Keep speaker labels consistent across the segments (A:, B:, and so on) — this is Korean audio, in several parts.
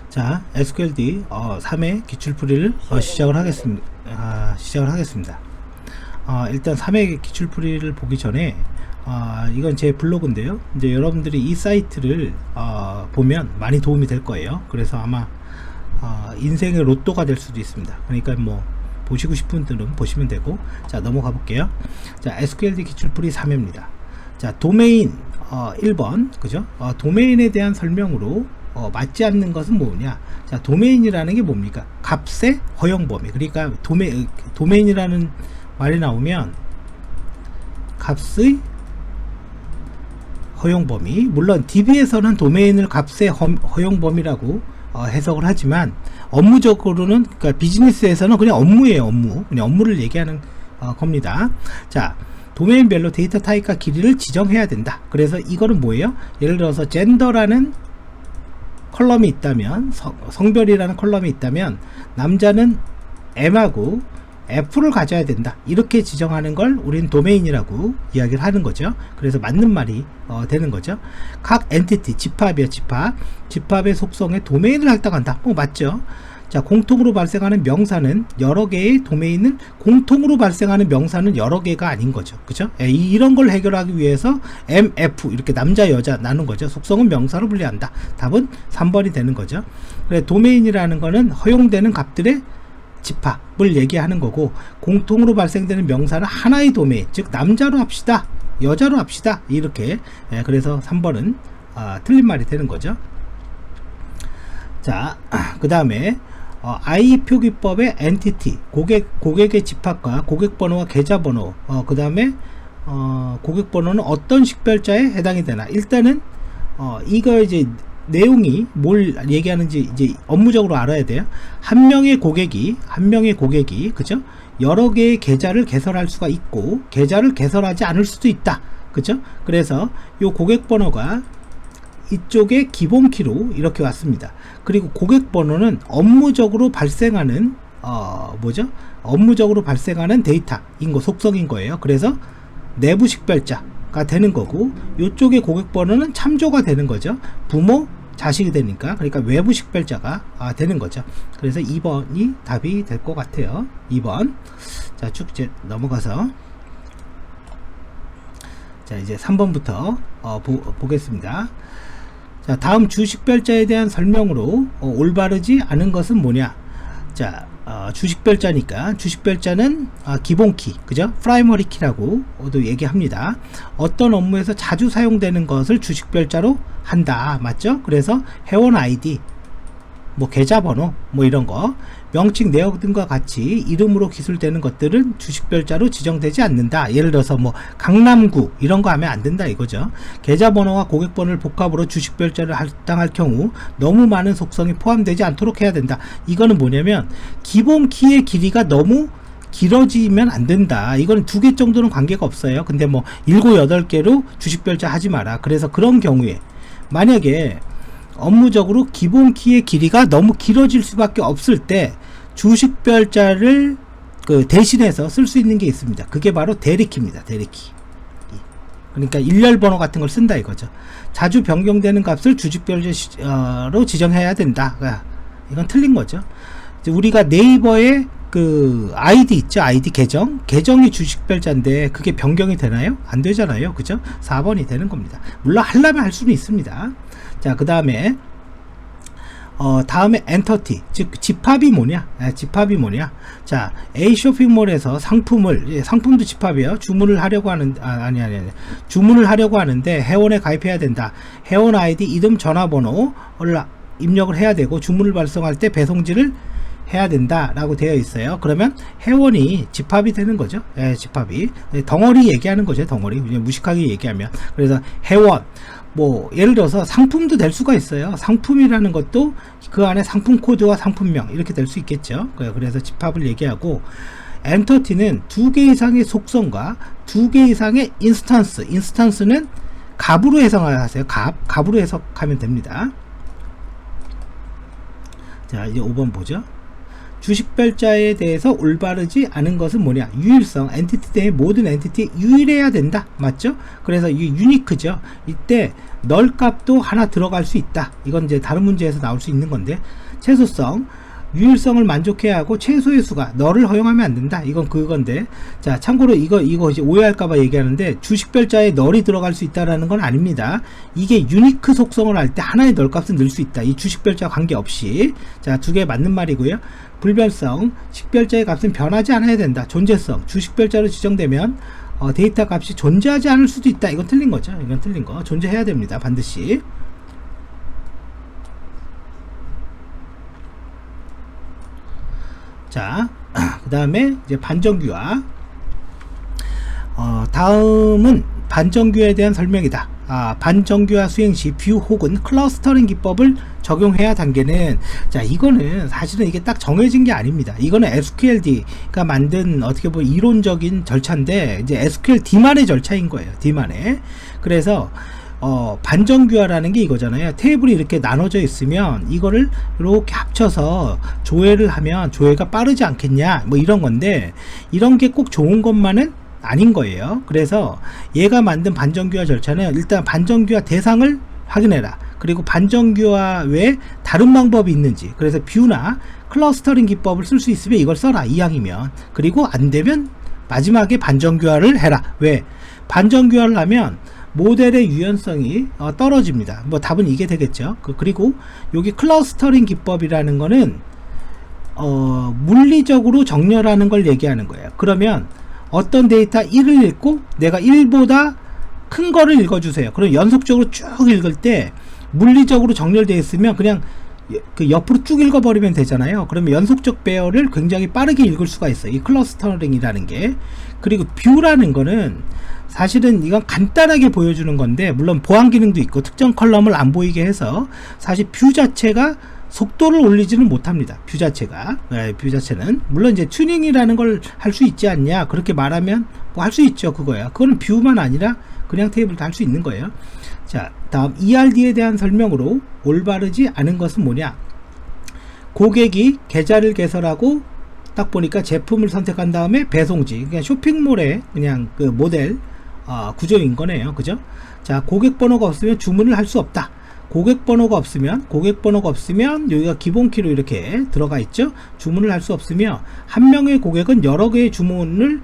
A: 자, SQLD 3회 기출풀이를 시작을 하겠습니다. 일단 3회 기출풀이를 보기 전에 이건 제 블로그인데요. 이제 여러분들이 이 사이트를 보면 많이 도움이 될 거예요. 그래서 아마 인생의 로또가 될 수도 있습니다. 그러니까 뭐 보시고 싶은 분들은 보시면 되고. 자, 넘어가 볼게요. 자, SQLD 기출풀이 3회입니다. 자, 도메인 1번 그죠? 도메인에 대한 설명으로 맞지 않는 것은 뭐냐? 자, 도메인이라는 게 뭡니까? 값의 허용 범위. 그러니까 도메인이라는 말이 나오면 값의 허용 범위. 물론 DB에서는 도메인을 값의 허용 범위라고 해석을 하지만 업무적으로는, 그러니까 비즈니스에서는 그냥 업무예요. 그냥 업무를 얘기하는 겁니다. 자, 도메인별로 데이터 타입과 길이를 지정해야 된다. 그래서 이거는 뭐예요? 예를 들어서 젠더라는 컬럼이 있다면, 성별이라는 컬럼이 있다면 남자는 M하고 F를 가져야 된다. 이렇게 지정하는 걸 우리는 도메인이라고 이야기를 하는 거죠. 그래서 맞는 말이 되는 거죠. 각 엔티티, 집합이요, 집합의 속성에 도메인을 할당한다. 맞죠? 자, 공통으로 발생하는 명사는 여러 개의 도메인을, 공통으로 발생하는 명사는 여러 개가 아닌 거죠. 그죠? 이런 걸 해결하기 위해서 MF 이렇게 남자 여자 나눈 거죠. 속성은 명사로 분리한다. 답은 3번이 되는 거죠. 그래, 도메인이라는 거는 허용되는 값들의 집합을 얘기하는 거고, 공통으로 발생되는 명사는 하나의 도메인, 즉 남자로 합시다, 여자로 합시다, 이렇게. 그래서 3번은 틀린 말이 되는 거죠. 자, 그 다음에 I 표기법의 엔티티, 고객의 집합과 고객번호와 계좌번호, 그 다음에 고객번호는 어떤 식별자에 해당이 되나. 일단은 이거 이제 내용이 뭘 얘기하는지 이제 업무적으로 알아야 돼요. 한 명의 고객이 그죠? 여러 개의 계좌를 개설할 수가 있고 계좌를 개설하지 않을 수도 있다. 그죠? 그래서 요 고객번호가 이쪽에 기본키로 이렇게 왔습니다. 그리고 고객번호는 업무적으로 발생하는 업무적으로 발생하는 데이터인 거, 속성인 거예요. 그래서 내부 식별자가 되는 거고, 이쪽의 고객번호는 참조가 되는 거죠. 부모, 자식이 되니까. 그러니까 외부 식별자가 되는 거죠. 그래서 2번이 답이 될 것 같아요. 2번. 자, 쭉 이제 넘어가서 자, 이제 3번부터 보겠습니다. 자, 다음 주식별자에 대한 설명으로 올바르지 않은 것은 뭐냐. 자, 주식별자니까 주식별자는 기본키, 그죠? 프라이머리 키라고도 얘기합니다. 어떤 업무에서 자주 사용되는 것을 주식별자로 한다. 맞죠? 그래서 회원 아이디, 계좌번호, 이런 거, 명칭 내역 등과 같이 이름으로 기술되는 것들은 주식별자로 지정되지 않는다. 예를 들어서 강남구 이런 거 하면 안 된다 이거죠. 계좌번호와 고객번호를 복합으로 주식별자를 할당할 경우 너무 많은 속성이 포함되지 않도록 해야 된다. 이거는 뭐냐면 기본 키의 길이가 너무 길어지면 안 된다. 이거는 2개 정도는 관계가 없어요. 근데 7, 8개로 주식별자 하지 마라. 그래서 그런 경우에 만약에 업무적으로 기본 키의 길이가 너무 길어질 수밖에 없을 때 주식별자를 대신해서 쓸 수 있는 게 있습니다. 그게 바로 대리키입니다. 대리키. 그러니까 일렬번호 같은 걸 쓴다 이거죠. 자주 변경되는 값을 주식별자로 지정해야 된다. 이건 틀린 거죠. 우리가 네이버에 아이디 있죠. 아이디 계정이 주식별자인데 그게 변경이 되나요? 안 되잖아요. 그죠? 4번이 되는 겁니다. 물론 하려면 할 수는 있습니다. 자, 그 다음에 다음에 엔터티, 즉 집합이 뭐냐. 자, A 쇼핑몰에서 상품도 집합이에요. 주문을 하려고 하는데 회원에 가입해야 된다. 회원 아이디, 이름, 전화번호를 입력을 해야 되고 주문을 발송할 때 배송지를 해야 된다 라고 되어 있어요. 그러면 회원이 집합이 되는 거죠. 집합이 덩어리 얘기하는 거죠. 덩어리, 그냥 무식하게 얘기하면. 그래서 회원, 예를 들어서 상품도 될 수가 있어요. 상품이라는 것도 그 안에 상품 코드와 상품명 이렇게 될 수 있겠죠. 그래서 집합을 얘기하고, 엔터티는 2개 이상의 속성과 2개 이상의 인스턴스는 값으로 해석하세요. 값으로 해석하면 됩니다. 자, 이제 5번 보죠. 주식별자에 대해서 올바르지 않은 것은 뭐냐? 유일성. 엔티티 내의 모든 엔티티 유일해야 된다. 맞죠? 그래서 이 유니크죠. 이때 널 값도 하나 들어갈 수 있다. 이건 이제 다른 문제에서 나올 수 있는 건데, 최소성, 유일성을 만족해야 하고 최소의 수가 널을 허용하면 안 된다. 이건 그건데, 자 참고로 이거 이제 오해할까봐 얘기하는데, 주식별자에 널이 들어갈 수 있다라는 건 아닙니다. 이게 유니크 속성을 할 때 하나의 널 값은 넣을 수 있다. 이 주식별자 관계없이. 자, 두 개 맞는 말이고요. 불변성, 식별자의 값은 변하지 않아야 된다. 존재성, 주식별자로 지정되면 데이터 값이 존재하지 않을 수도 있다. 이건 틀린 거죠. 이건 틀린 거. 존재해야 됩니다. 반드시. 자, 그 다음에 이제 반정규화. 다음은 반정규화에 대한 설명이다. 반정규화 수행 시 뷰 혹은 클러스터링 기법을 적용해야 단계는, 자 이거는 사실은 이게 딱 정해진 게 아닙니다. 이거는 SQLD가 만든 어떻게 보면 이론적인 절차인데, 이제 SQLD만의 절차인 거예요. D만의. 그래서 반정규화라는 게 이거잖아요. 테이블이 이렇게 나눠져 있으면 이거를 이렇게 합쳐서 조회를 하면 조회가 빠르지 않겠냐, 뭐 이런 건데, 이런 게 꼭 좋은 것만은 아닌 거예요. 그래서 얘가 만든 반정규화 절차는 일단 반정규화 대상을 확인해라. 그리고 반정규화 외에 다른 방법이 있는지, 그래서 뷰나 클러스터링 기법을 쓸 수 있으면 이걸 써라, 이항이면. 그리고 안 되면 마지막에 반정규화를 해라. 왜? 반정규화를 하면 모델의 유연성이 떨어집니다. 뭐 답은 이게 되겠죠. 그리고 여기 클러스터링 기법이라는 거는 물리적으로 정렬하는 걸 얘기하는 거예요. 그러면 어떤 데이터 1을 읽고 내가 1보다 큰 거를 읽어주세요. 그럼 연속적으로 쭉 읽을 때 물리적으로 정렬되어 있으면 그냥 그 옆으로 쭉 읽어버리면 되잖아요. 그러면 연속적 배열을 굉장히 빠르게 읽을 수가 있어요. 이 클러스터링이라는 게. 그리고 뷰라는 거는 사실은 이건 간단하게 보여주는 건데, 물론 보안 기능도 있고 특정 컬럼을 안 보이게 해서 사실 뷰 자체가 속도를 올리지는 못합니다. 뷰 자체가. 뷰 자체는 물론 이제 튜닝이라는 걸 할 수 있지 않냐, 그렇게 말하면 뭐 할 수 있죠. 그거야. 그거는 뷰만 아니라 그냥 테이블도 할 수 있는 거예요. 자, 다음 ERD에 대한 설명으로 올바르지 않은 것은 뭐냐? 고객이 계좌를 개설하고 딱 보니까 제품을 선택한 다음에 배송지, 그냥 쇼핑몰의 그냥 그 모델 구조인 거네요. 그죠? 자, 고객 번호가 없으면 주문을 할 수 없다. 고객 번호가 없으면 여기가 기본 키로 이렇게 들어가 있죠. 주문을 할 수 없으며, 한 명의 고객은 여러 개의 주문을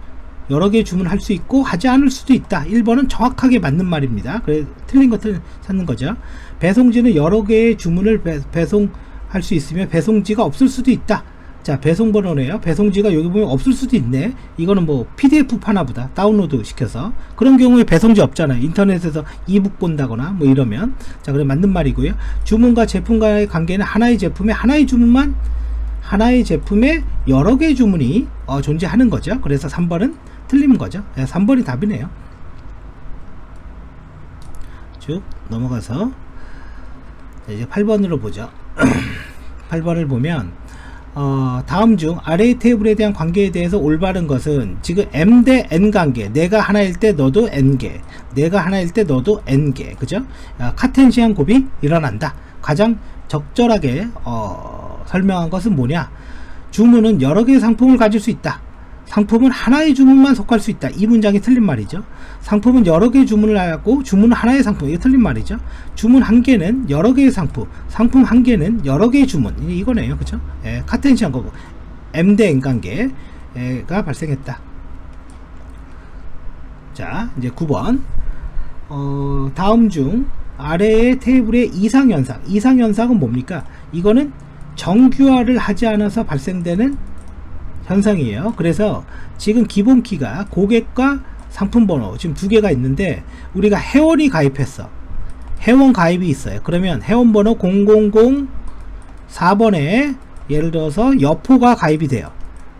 A: 할 수 있고 하지 않을 수도 있다. 1번은 정확하게 맞는 말입니다. 그래 틀린 것을 찾는 거죠. 배송지는 여러 개의 주문을 배송할 수 있으며 배송지가 없을 수도 있다. 자, 배송 번호네요. 배송지가 여기 보면 없을 수도 있네. 이거는 뭐 PDF 파나보다 다운로드 시켜서. 그런 경우에 배송지 없잖아요. 인터넷에서 이북 본다거나 뭐 이러면. 자, 그래 맞는 말이고요. 주문과 제품과의 관계는 하나의 제품에 여러 개의 주문이 존재하는 거죠. 그래서 3번은 틀린 거죠. 3번이 답이네요. 쭉 넘어가서 이제 8번으로 보죠. 8번을 보면 다음 중 아래의 테이블에 대한 관계에 대해서 올바른 것은, 지금 M 대 N 관계, 내가 하나일 때 너도 N개, 내가 하나일 때 너도 N개, 그죠? 카텐시안 곱이 일어난다. 가장 적절하게 설명한 것은 뭐냐? 주문은 여러 개의 상품을 가질 수 있다. 상품은 하나의 주문만 속할 수 있다. 이 문장이 틀린 말이죠. 상품은 여러 개의 주문을 하고 주문은 하나의 상품, 이게 틀린 말이죠. 주문 한 개는 여러 개의 상품, 상품 한 개는 여러 개의 주문, 이거네요. 그죠? 카텐시안 거고 M 대 N 관계가 발생했다. 자, 이제 9번. 다음 중 아래의 테이블의 이상현상은 뭡니까? 이거는 정규화를 하지 않아서 발생되는 현상이에요. 그래서 지금 기본 키가 고객과 상품 번호 지금 두 개가 있는데, 우리가 회원이 가입했어. 회원 가입이 있어요. 그러면 회원 번호 000-4번에 예를 들어서 여포가 가입이 돼요.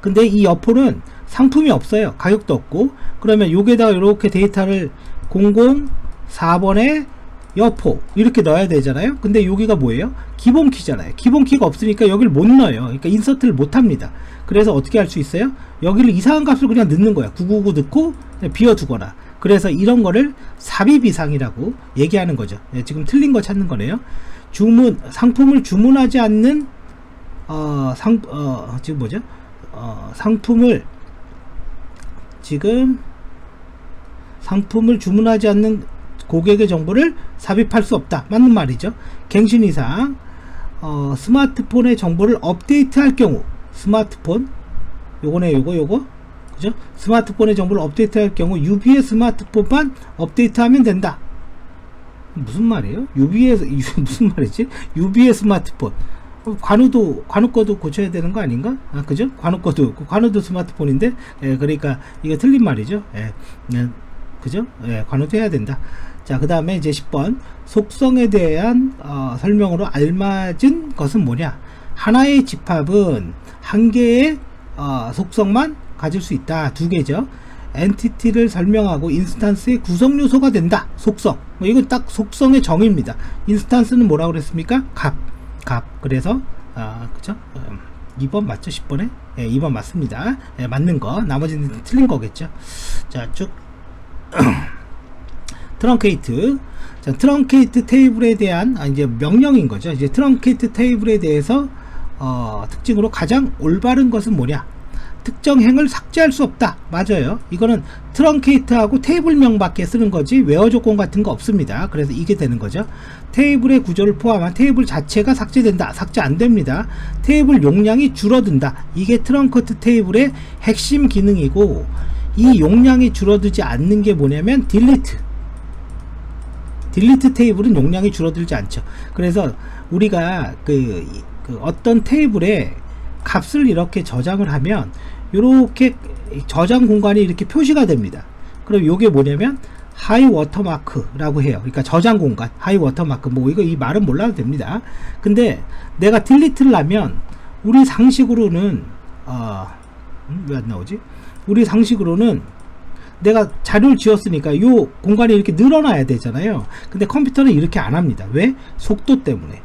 A: 근데 이 여포는 상품이 없어요. 가격도 없고. 그러면 여기에다가 이렇게 데이터를 004번에 여포 이렇게 넣어야 되잖아요. 근데 여기가 뭐예요? 기본 키잖아요. 기본 키가 없으니까 여기를 못 넣어요. 그러니까 인서트를 못 합니다. 그래서 어떻게 할 수 있어요? 여기를 이상한 값을 그냥 넣는 거야. 999 넣고 그냥 비워두거나. 그래서 이런 거를 삽입 이상이라고 얘기하는 거죠. 지금 틀린 거 찾는 거네요. 상품을 주문하지 않는 지금 뭐죠? 상품을 주문하지 않는 고객의 정보를 삽입할 수 없다. 맞는 말이죠. 갱신 이상 스마트폰의 정보를 업데이트할 경우, 스마트폰 요거네, 요거 그죠? 스마트폰의 정보를 업데이트할 경우 유비의 스마트폰만 업데이트하면 된다. 무슨 말이에요? 무슨 말이지? 유비의 스마트폰. 관우 거도 고쳐야 되는 거 아닌가? 그죠? 관우도 스마트폰인데, 그러니까 이거 틀린 말이죠. 그죠? 관우도 해야 된다. 자, 그 다음에 이제 10번. 속성에 대한 설명으로 알맞은 것은 뭐냐? 하나의 집합은 한 개의 속성만 가질 수 있다. 두 개죠. 엔티티를 설명하고 인스탄스의 구성 요소가 된다. 속성. 이건 딱 속성의 정의입니다. 인스탄스는 뭐라고 그랬습니까? 값. 그래서 그죠? 2번 맞죠? 10번에? 2번 맞습니다. 맞는 거. 나머지는 틀린 거겠죠. 자, 쭉 트렁케이트. 자, 트렁케이트 테이블에 대한 이제 명령인 거죠. 이제 트렁케이트 테이블에 대해서 특징으로 가장 올바른 것은 뭐냐? 특정 행을 삭제할 수 없다. 맞아요. 이거는 트렁케이트하고 테이블명밖에 쓰는 거지 웨어 조건 같은 거 없습니다. 그래서 이게 되는 거죠. 테이블의 구조를 포함한 테이블 자체가 삭제된다. 삭제 안 됩니다. 테이블 용량이 줄어든다. 이게 트렁케이트 테이블의 핵심 기능이고, 이 용량이 줄어들지 않는 게 뭐냐면 딜리트 테이블은 용량이 줄어들지 않죠. 그래서 우리가 그 어떤 테이블에 값을 이렇게 저장을 하면 이렇게 저장 공간이 이렇게 표시가 됩니다. 그럼 이게 뭐냐면 하이 워터마크라고 해요. 그러니까 저장 공간, 하이 워터마크. 뭐 이거 이 말은 몰라도 됩니다. 근데 내가 딜리트를 하면 우리 상식으로는 왜 안 나오지? 우리 상식으로는 내가 자료를 지었으니까 이 공간이 이렇게 늘어나야 되잖아요. 근데 컴퓨터는 이렇게 안 합니다. 왜? 속도 때문에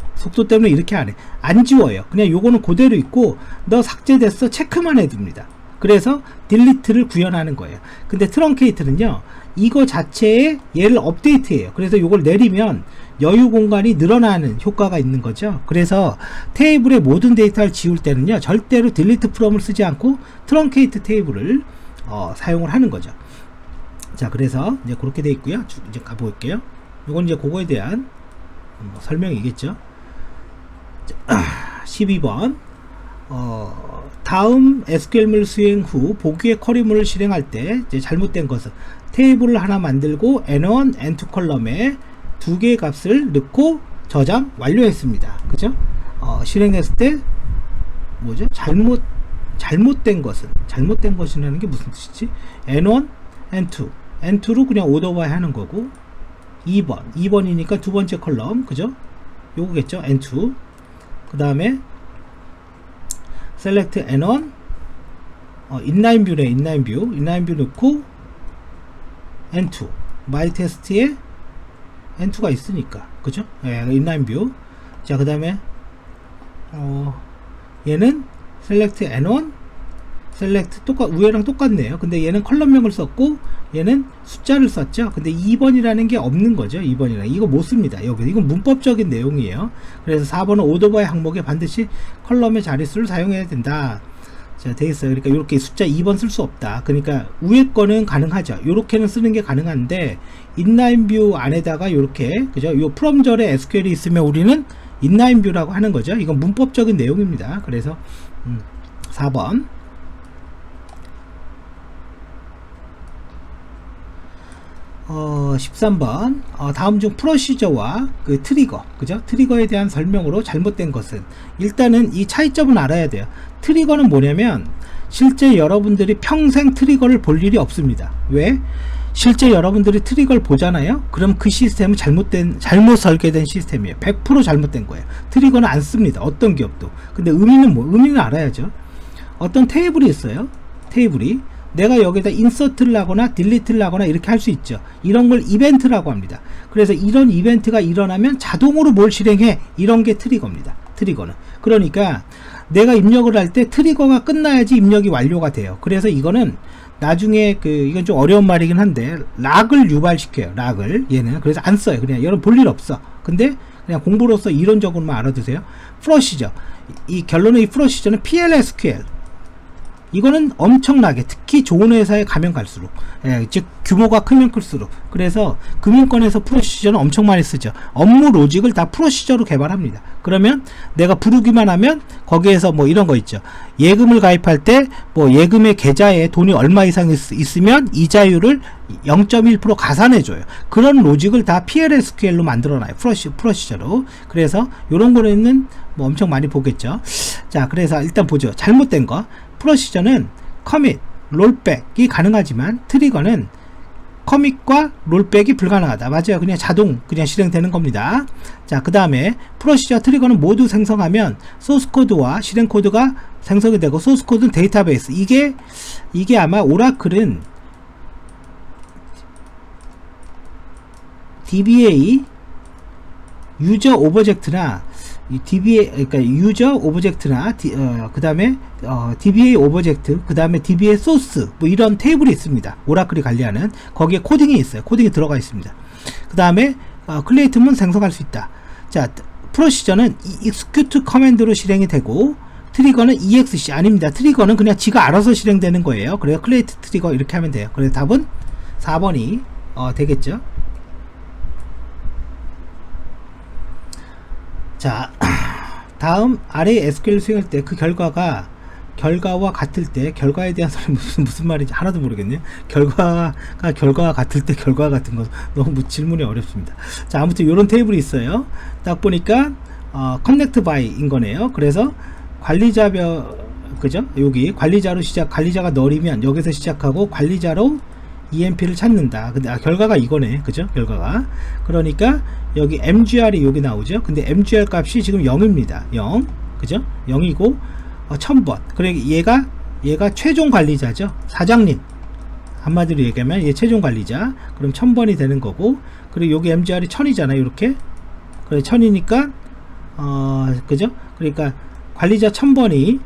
A: 이렇게 안 해. 안 지워요. 그냥 요거는 그대로 있고, 너 삭제됐어 체크만 해둡니다. 그래서 딜리트를 구현하는 거예요. 근데 트렁케이트는요, 이거 자체에 얘를 업데이트해요. 그래서 요걸 내리면 여유 공간이 늘어나는 효과가 있는 거죠. 그래서 테이블의 모든 데이터를 지울 때는요, 절대로 딜리트 프롬을 쓰지 않고 트렁케이트 테이블을 사용을 하는 거죠. 자, 그래서 이제 그렇게 돼 있고요. 이제 가볼게요. 이건 이제 그거에 대한 설명이겠죠. 12번. 다음 SQL물 수행 후 보기의 쿼리물을 실행할 때 이제 잘못된 것은 테이블을 하나 만들고 N1, N2 컬럼에 두 개의 값을 넣고 저장 완료했습니다. 그죠? 실행했을 때 뭐죠? 잘못된 것이라는 게 무슨 뜻이지? N1, N2로 그냥 오더 바이 하는 거고, 2번이니까 두 번째 컬럼, 그죠? 요거겠죠? N2. 그 다음에 select N1, inline 뷰 넣고 N2, my test에 N2가 있으니까, 그죠? inline 뷰. 자, 그 다음에 얘는 select N1, select 위에랑 똑같네요. 근데 얘는 컬럼명을 썼고 얘는 숫자를 썼죠. 근데 2번이라는 게 없는 거죠. 2번이랑 이거 못 씁니다. 여기 이건 문법적인 내용이에요. 그래서 4번은 오더바이 항목에 반드시 컬럼의 자릿수를 사용해야 된다. 자, 돼 있어요. 그러니까 이렇게 숫자 2번 쓸 수 없다. 그러니까 위에 거는 가능하죠. 이렇게는 쓰는 게 가능한데 인라인 뷰 안에다가 이렇게, 그죠? 요 프롬절에 SQL이 있으면 우리는 인라인 뷰라고 하는 거죠. 이건 문법적인 내용입니다. 그래서 4번. 13번. 다음 중 프로시저와 그 트리거, 그죠? 트리거에 대한 설명으로 잘못된 것은, 일단은 이 차이점은 알아야 돼요. 트리거는 뭐냐면 실제 여러분들이 평생 트리거를 볼 일이 없습니다. 왜? 실제 여러분들이 트리거를 보잖아요. 그럼 그 시스템은 잘못 설계된 시스템이에요. 100% 잘못된 거예요. 트리거는 안 씁니다. 어떤 기업도. 근데 의미는 의미는 알아야죠. 어떤 테이블이 있어요. 테이블이 내가 여기다 인서트를 하거나 딜리트를 하거나 이렇게 할 수 있죠. 이런 걸 이벤트라고 합니다. 그래서 이런 이벤트가 일어나면 자동으로 뭘 실행해. 이런 게 트리거입니다. 트리거는. 그러니까 내가 입력을 할 때 트리거가 끝나야지 입력이 완료가 돼요. 그래서 이거는 나중에 이건 좀 어려운 말이긴 한데 락을 유발시켜요. 락을 얘는. 그래서 안 써요. 그냥 여러분 볼 일 없어. 근데 그냥 공부로서 이론적으로만 알아두세요. 프로시저, 이 결론의 이 프로시저는 PLSQL, 이거는 엄청나게, 특히 좋은 회사에 가면 갈수록, 즉 규모가 크면 클수록, 그래서 금융권에서 프로시저는 엄청 많이 쓰죠. 업무 로직을 다 프로시저로 개발합니다. 그러면 내가 부르기만 하면 거기에서 뭐 이런 거 있죠. 예금을 가입할 때 뭐 예금의 계좌에 돈이 얼마 이상 있으면 이자율을 0.1% 가산해줘요. 그런 로직을 다 PLSQL로 만들어놔요. 프로시저로. 그래서 요런 거는 뭐 엄청 많이 보겠죠. 자, 그래서 일단 보죠. 잘못된 거. 프로시저는 커밋, 롤백이 가능하지만 트리거는 커밋과 롤백이 불가능하다. 맞아요. 그냥 자동 그냥 실행되는 겁니다. 자, 그 다음에 프로시저 트리거는 모두 생성하면 소스코드와 실행코드가 생성이 되고, 소스코드는 데이터베이스. 이게 아마 오라클은 DBA 유저 오브젝트나 DBA, 그러니까 유저 오브젝트나 그 다음에 DBA 오브젝트, 그 다음에 DBA 소스, 뭐 이런 테이블이 있습니다. 오라클이 관리하는. 거기에 코딩이 있어요. 코딩이 들어가 있습니다. 그 다음에 클리에이트문 생성할 수 있다. 자, 프로시저는 execute 커맨드로 실행이 되고, 트리거는 EXC 아닙니다. 트리거는 그냥 지가 알아서 실행되는 거예요. 그래서 클리에이트 트리거 이렇게 하면 돼요. 그래서 답은 4번이 되겠죠. 자, 다음 아래 SQL 수행할 때 그 결과와 같을 때, 결과에 대한 소리 무슨 말인지 하나도 모르겠네요. 결과가 같을 때 결과가 같은 거 너무 질문이 어렵습니다. 자, 아무튼 이런 테이블이 있어요. 딱 보니까 connect by인 거네요. 그래서 관리자별, 그죠? 여기 관리자로 관리자가 널이면 여기서 시작하고 관리자로 EMP를 찾는다. 근데 결과가 이거네. 그죠? 결과가. 그러니까 여기 MGR이 여기 나오죠. 근데 MGR 값이 지금 0입니다. 0. 그죠? 0이고 1000번. 그래 얘가 최종 관리자죠. 사장님. 한마디로 얘기하면 얘 최종 관리자. 그럼 1000번이 되는 거고, 그리고 여기 MGR이 1000이잖아요. 이렇게. 그래 1000이니까 그죠? 그러니까 관리자 1000번이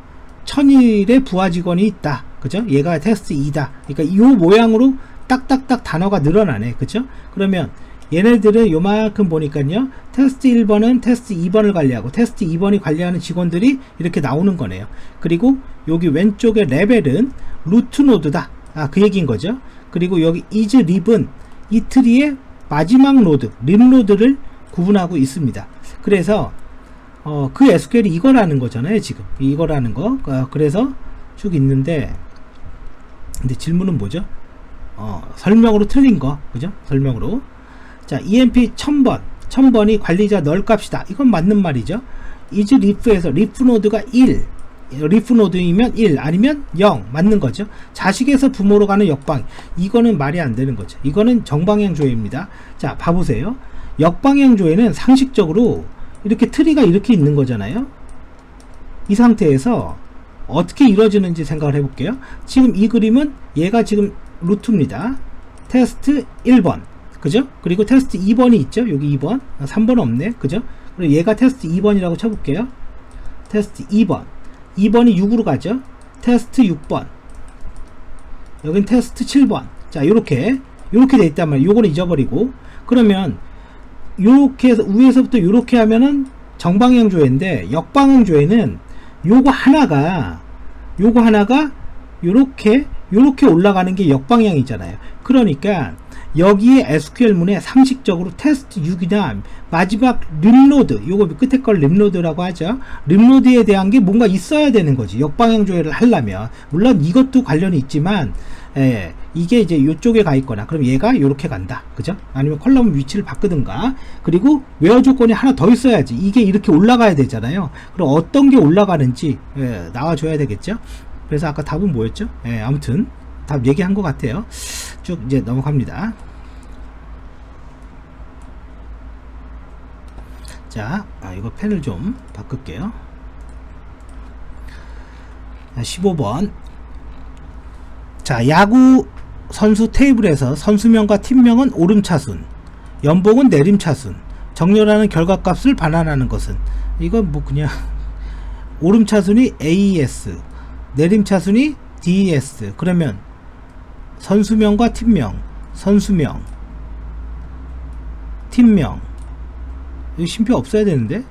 A: 1000일의 부하 직원이 있다. 그죠? 얘가 테스트 2다. 그러니까 이 모양으로 딱딱딱 단어가 늘어나네. 그죠? 그러면 얘네들은 요만큼 보니까요, 테스트 1번은 테스트 2번을 관리하고 테스트 2번이 관리하는 직원들이 이렇게 나오는 거네요. 그리고 여기 왼쪽에 레벨은 루트 노드다. 그 얘기인 거죠. 그리고 여기 is lib은 이 트리의 마지막 노드, 립 노드를 구분하고 있습니다. 그래서 그 SQL이 이거라는 거잖아요. 지금 이거라는 거. 그래서 쭉 있는데, 근데 질문은 뭐죠? 설명으로 틀린 거. 그죠? 설명으로. 자, EMP 1000번이 관리자 널 값이다. 이건 맞는 말이죠. is leaf에서 leaf 노드가 1, leaf 노드이면 1 아니면 0 맞는 거죠. 자식에서 부모로 가는 역방, 이거는 말이 안 되는 거죠. 이거는 정방향 조회입니다. 자, 봐보세요. 역방향 조회는 상식적으로 이렇게 트리가 이렇게 있는 거잖아요. 이 상태에서 어떻게 이루어지는지 생각을 해볼게요. 지금 이 그림은 얘가 지금 루트입니다. 테스트 1번. 그죠? 그리고 테스트 2번이 있죠? 여기 2번. 3번 없네. 그죠? 그리고 얘가 테스트 2번이라고 쳐볼게요. 테스트 2번. 2번이 6으로 가죠? 테스트 6번. 여긴 테스트 7번. 자, 요렇게 돼 있단 말이에요. 요거는 잊어버리고. 그러면 요렇게 해서 위에서부터 요렇게 하면은 정방향 조회인데, 역방향 조회는 요거 하나가 요렇게 올라가는 게 역방향이잖아요. 그러니까 여기에 SQL문에 상식적으로 테스트 6이나 마지막 립노드, 요거 끝에 걸 립노드라고 하죠. 립노드에 대한 게 뭔가 있어야 되는 거지. 역방향 조회를 하려면. 물론 이것도 관련이 있지만, 이게 이제 요쪽에 가 있거나, 그럼 얘가 요렇게 간다. 그죠? 아니면 컬럼 위치를 바꾸든가. 그리고 웨어 조건이 하나 더 있어야지. 이게 이렇게 올라가야 되잖아요. 그럼 어떤 게 올라가는지 나와줘야 되겠죠? 그래서 아까 답은 뭐였죠? 아무튼 답 얘기한 것 같아요. 쭉 이제 넘어갑니다. 자, 이거 펜을 좀 바꿀게요. 15번. 자, 야구 선수 테이블에서 선수명과 팀명은 오름차순, 연봉은 내림차순, 정렬하는 결과값을 반환하는 것은, 이건 뭐 그냥 오름차순이 AES, 내림차순이 DES. 그러면 선수명과 팀명, 선수명, 팀명, 여기 쉼표 없어야 되는데,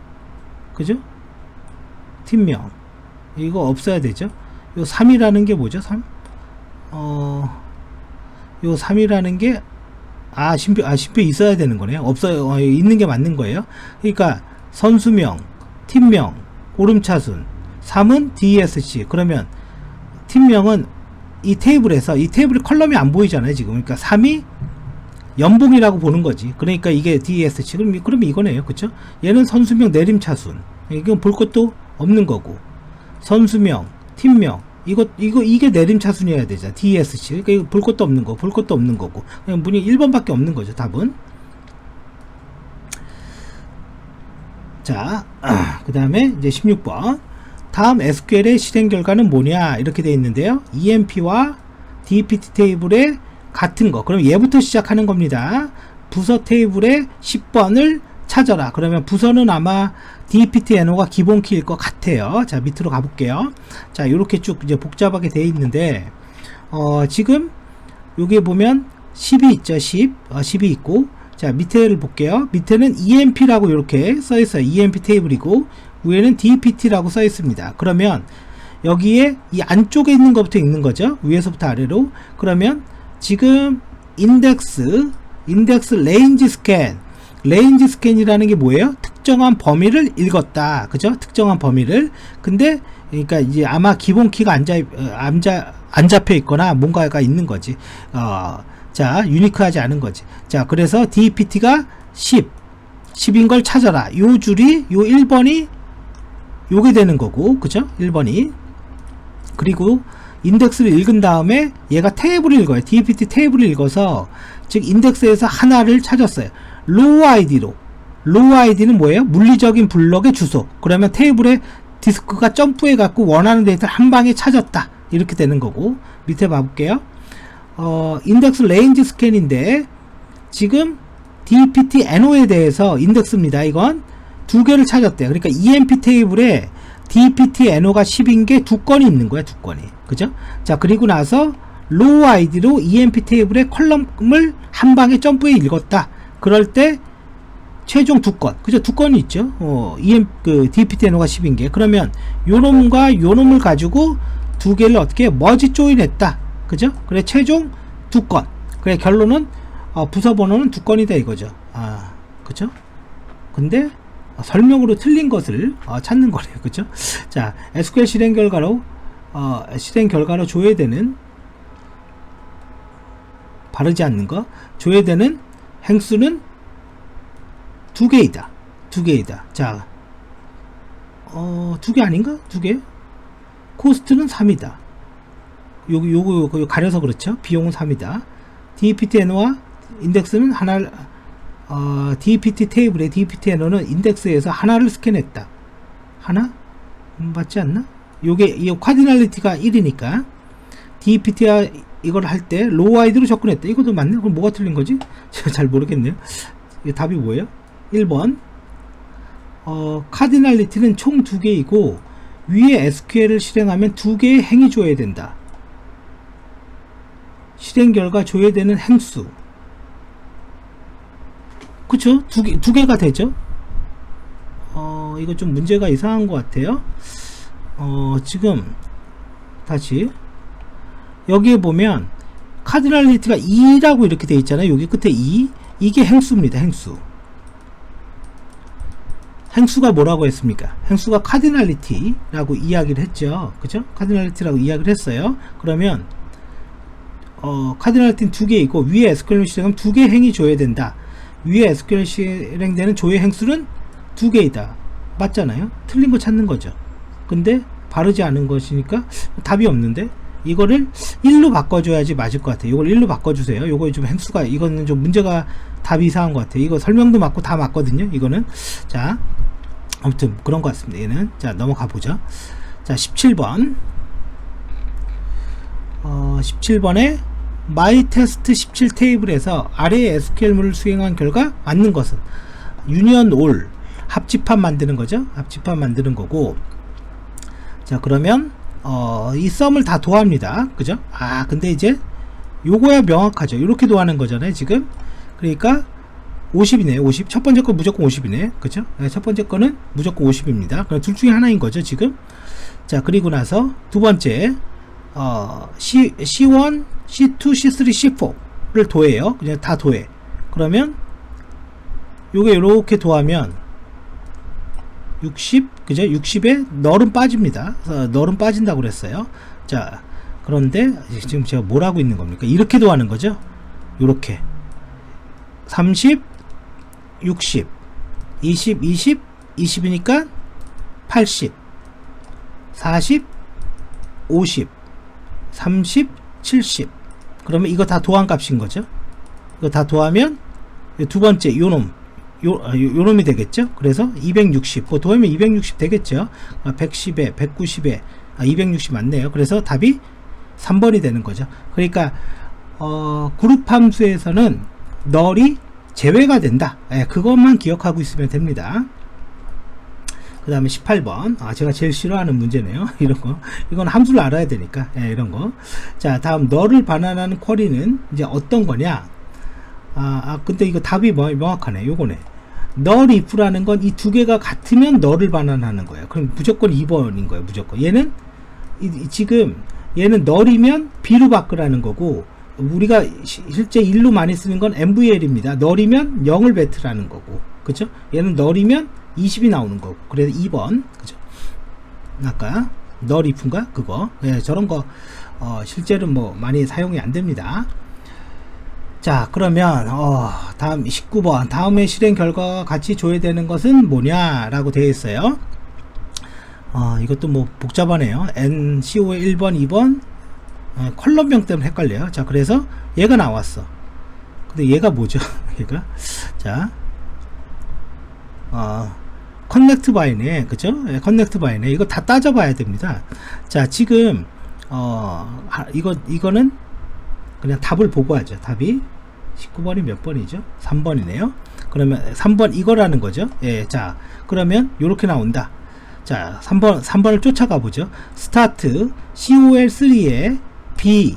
A: 그죠? 팀명 이거 없어야 되죠. 요 3이라는 게 뭐죠? 3? 요 3이라는 게 쉼표 있어야 되는 거네요. 없어요. 있는 게 맞는 거예요. 그러니까 선수명, 팀명, 오름차순, 3은 DESC. 그러면 팀명은 이 테이블에서, 이 테이블에 컬럼이 안 보이잖아요 지금. 그러니까 3이 연봉이라고 보는 거지. 그러니까 이게 DESC. 그럼 이거네요. 그쵸? 얘는 선수명, 내림차순. 이건 볼 것도 없는 거고, 선수명, 팀명, 이게 내림차순이어야 되잖아. DESC. 그러니까 이거 볼 것도 없는 거, 볼 것도 없는 거고. 그냥 문이 1번밖에 없는 거죠, 답은. 자, 그 다음에 이제 16번. 다음 SQL의 실행 결과는 뭐냐? 이렇게 되어 있는데요. EMP와 DPT 테이블의 같은 거. 그럼 얘부터 시작하는 겁니다. 부서 테이블의 10번을 찾아라. 그러면 부서는 아마 DPT NO가 기본 키일 것 같아요. 자, 밑으로 가볼게요. 자, 이렇게 쭉 이제 복잡하게 되어 있는데, 지금 여기에 보면 10이 있죠. 10이 있고, 자, 밑에를 볼게요. 밑에는 EMP라고 이렇게 써 있어요. EMP 테이블이고, 위에는 DPT라고 써 있습니다. 그러면 여기에 이 안쪽에 있는 것부터 읽는 거죠. 위에서부터 아래로. 그러면 지금 인덱스 레인지 스캔. 레인지 스캔이라는 게 뭐예요? 특정한 범위를 읽었다. 그죠? 특정한 범위를. 근데 그러니까 이제 아마 기본 키가 안 잡혀 있거나 뭔가가 있는 거지. 자, 유니크하지 않은 거지. 자, 그래서 DPT가 10인 걸 찾아라. 요 줄이, 요 1번이 요게 되는 거고, 그죠? 1번이. 그리고 인덱스를 읽은 다음에 얘가 테이블을 읽어요. DPT 테이블을 읽어서, 즉 인덱스에서 하나를 찾았어요. 로우 아이디로. 로우 아이디는 뭐예요? 물리적인 블럭의 주소. 그러면 테이블에 디스크가 점프해 갖고 원하는 데이터를 한 방에 찾았다. 이렇게 되는 거고. 밑에 봐볼게요. 인덱스 레인지 스캔인데, 지금 DPT NO에 대해서 인덱스입니다. 이건 두 개를 찾았대요. 그러니까 EMP 테이블에 DPT NO가 10인 게 두 건이 있는 거야, 두 건이. 그죠? 자, 그리고 나서 로우 아이디로 EMP 테이블의 컬럼을 한 방에 점프해 읽었다. 그럴 때 최종 두 건, 그죠? 두 건이 있죠. DPT NO가 10인 게. 그러면 요놈과 요놈을 가지고 두 개를 어떻게 머지 조인했다. 그죠? 그래, 최종 두 건. 그래, 결론은 부서 번호는 두 건이다 이거죠. 그죠? 근데 설명으로 틀린 것을 찾는 거래요. 그죠? 자, SQL 실행 결과로 조회되는, 바르지 않는 거, 조회되는 행수는 두 개이다. 자, 두 개 아닌가? 두 개? 코스트는 3이다. 요거 가려서 그렇죠. 비용은 3이다. DPT NO와 인덱스는 DPT 테이블의 DPT NO는 인덱스에서 하나를 스캔했다. 하나? 맞지 않나? 이 카디널리티가 1이니까 DPT와 이걸 할 때 로우 아이디로 접근했다. 이것도 맞네? 그럼 뭐가 틀린 거지? 제가 잘 모르겠네요. 답이 뭐예요? 1번. 카디널리티는 총 2개이고 위에 SQL을 실행하면 2개의 행이 줘야 된다. 실행 결과 조회되는 행수. 그쵸? 두 개가 되죠? 이거 좀 문제가 이상한 것 같아요. 지금, 다시. 여기에 보면, 카디널리티가 2라고 이렇게 되어 있잖아요. 여기 끝에 2. 이게 행수입니다. 행수. 행수가 뭐라고 했습니까? 행수가 카디널리티라고 이야기를 했죠. 그죠? 카디널리티라고 이야기를 했어요. 그러면, 카디널리티는 2개 있고, 위에 SQL 실행하면 2개 행이 줘야 된다. 위에 SQL 실행되는 조회 행수는 2개이다. 맞잖아요? 틀린 거 찾는 거죠. 근데 바르지 않은 것이니까 답이 없는데, 이거를 1로 바꿔줘야지 맞을 것 같아요. 이걸 1로 바꿔주세요. 요거 좀 행수가, 이거는 좀 문제가, 답이 이상한 것 같아요. 이거 설명도 맞고 다 맞거든요. 이거는. 자, 아무튼 그런 것 같습니다. 얘는. 자, 넘어가 보죠. 자, 17번. 17번에 마이테스트 17 테이블에서 아래의 SQL물을 수행한 결과 맞는 것은 유니언 올, 합집합 만드는 거죠. 합집합 만드는 거고. 자, 그러면 이 썸을 다 도합니다. 그죠? 근데 이제 요거야 명확하죠. 이렇게 도하는 거잖아요, 지금. 그러니까 50이네. 50. 첫 번째 거 무조건 50이네. 그쵸? 첫 번째 거는 무조건 50입니다. 그럼 둘 중에 하나인 거죠, 지금. 자, 그리고 나서 두 번째, C1, C2, C3, C4를 도해요. 그냥 다 도해. 그러면, 요게 이렇게 도하면, 60, 그죠? 60에 널은 빠집니다. 널은 빠진다고 그랬어요. 자, 그런데, 지금 제가 뭘 하고 있는 겁니까? 이렇게 도하는 거죠? 요렇게. 30, 60, 20, 20, 20이니까 80, 40, 50, 30, 70. 그러면 이거 다 도한 값인 거죠. 이거 다 도하면 두 번째 요놈이 되겠죠. 그래서 260, 도하면 260 되겠죠. 110에 190에 260 맞네요. 그래서 답이 3번이 되는 거죠. 그러니까 그룹 함수에서는 널이 제외가 된다. 그것만 기억하고 있으면 됩니다. 그 다음에 18번. 제가 제일 싫어하는 문제네요. 이런 거. 이건 함수를 알아야 되니까. 이런 거. 자, 다음, 널을 반환하는 쿼리는 이제 어떤 거냐. 근데 이거 답이 명확하네. 요거네. 널 if라는 건 이 두 개가 같으면 널을 반환하는 거예요. 그럼 무조건 2번인 거예요. 무조건. 얘는, 지금, 얘는 널이면 b로 바꾸라는 거고, 우리가 실제 일로 많이 쓰는 건 MVL입니다. 널이면 0을 배트라는 거고, 그쵸? 얘는 널이면 20이 나오는 거고, 그래서 2번, 그죠? 아까 널 if인가? 그거. 저런 거 실제로 뭐 많이 사용이 안 됩니다. 자, 그러면 다음 19번. 다음에 실행 결과와 같이 조회되는 것은 뭐냐라고 되어 있어요. 이것도 뭐 복잡하네요. NCO의 1번, 2번. 컬럼명 때문에 헷갈려요. 자, 그래서 얘가 나왔어. 근데 얘가 뭐죠? 얘가, 자, 커넥트 바이네. 그죠? 커넥트 바이네. 이거 다 따져봐야 됩니다. 자, 지금 이거는 그냥 답을 보고 하죠. 답이 19번이 몇 번이죠? 3번이네요. 그러면 3번 이거라는 거죠. 자, 그러면 요렇게 나온다. 자, 3번을 쫓아가 보죠. 스타트 COL3에 B,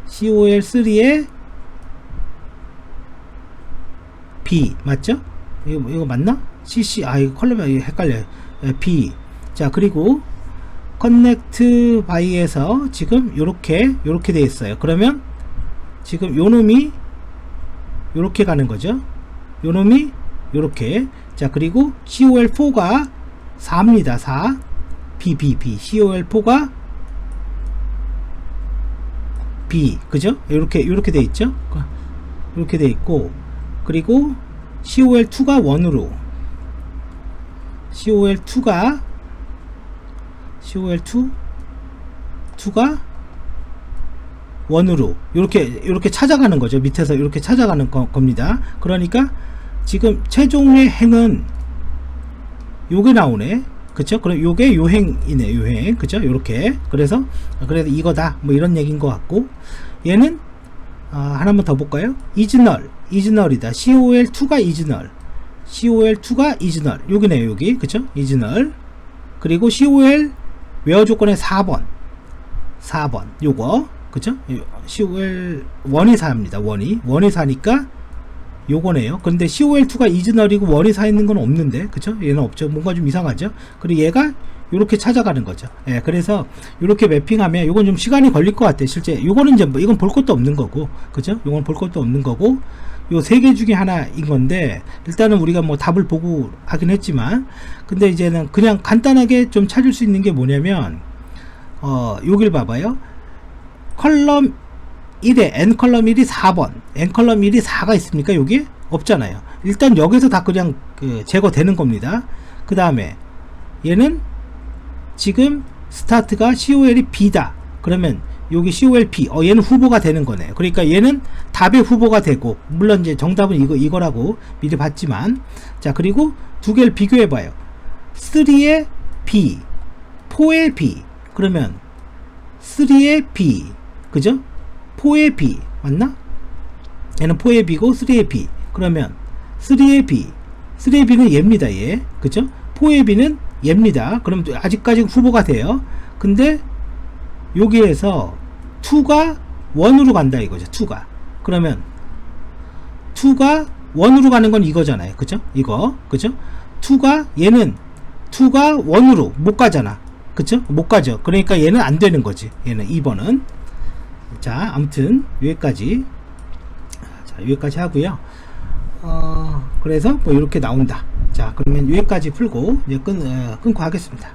A: COL3에 B 맞죠? 이거 맞나? CC 이거 컬럼이 헷갈려요. B. 자, 그리고 커넥트 바이에서 지금 요렇게 돼 있어요. 그러면 지금 요놈이 요렇게 가는 거죠. 요놈이 요렇게. 자, 그리고 COL4가 4입니다. 4. B. COL4가 B. 그죠? 요렇게 돼 있죠? 이렇게 돼 있고, 그리고 COL2가 1으로, COL2가 1으로 요렇게 찾아가는 거죠. 밑에서 이렇게 찾아가는 겁니다. 그러니까 지금 최종의 행은 요게 나오네. 그쵸? 그럼 요게 요행이네. 요행. 그쵸? 요렇게. 그래서 이거다. 뭐 이런 얘기인 것 같고, 얘는 하나만 더 볼까요? 이즈널이다. COL2가 이즈널. COL2가 이즈널. 여기네요. 여기. 그쵸? 이즈널. 그리고 COL 웨어 조건의 4번. 요거. 그쵸? COL 1이 4입니다. 1이 4니까 요거네요. 근데 COL2가 이즈널이고 1이 4 있는 건 없는데, 그쵸? 얘는 없죠. 뭔가 좀 이상하죠? 그리고 얘가 요렇게 찾아가는 거죠. 그래서 요렇게 매핑하면 요건 좀 시간이 걸릴 것 같아요. 실제 요거는 이제 뭐 이건 볼 것도 없는 거고, 그죠? 요건 볼 것도 없는 거고, 요 세 개 중에 하나인 건데, 일단은 우리가 뭐 답을 보고 하긴 했지만, 근데 이제는 그냥 간단하게 좀 찾을 수 있는 게 뭐냐면, 여길 봐봐요. 컬럼 1에 n컬럼 1이 4번, n컬럼 1이 4가 있습니까? 여기 없잖아요. 일단 여기서 다 그냥 제거되는 겁니다. 그 다음에 얘는 지금 스타트가 COL이 B다. 그러면 여기 COL B, 얘는 후보가 되는 거네요. 그러니까 얘는 답의 후보가 되고, 물론 이제 정답은 이거라고 미리 봤지만, 자, 그리고 두 개를 비교해 봐요. 3의 B, 4의 B. 그러면 3의 B, 그죠? 4의 B 맞나? 얘는 4의 B고 3의 B. 그러면 3의 B는 얘입니다. 얘. 그죠? 4의 B는 얘입니다. 그럼 아직까지 후보가 돼요. 근데 여기에서 2가 1으로 간다 이거죠. 2가. 그러면 2가 1으로 가는 건 이거잖아요. 그죠? 이거. 그죠? 2가 얘는 2가 1으로 못 가잖아. 그쵸? 못 가죠. 그러니까 얘는 안 되는 거지. 얘는 2번은. 자, 아무튼 여기까지. 자, 여기까지 하고요. 그래서 뭐 이렇게 나온다. 자, 그러면 여기까지 풀고 이제 끊고 하겠습니다.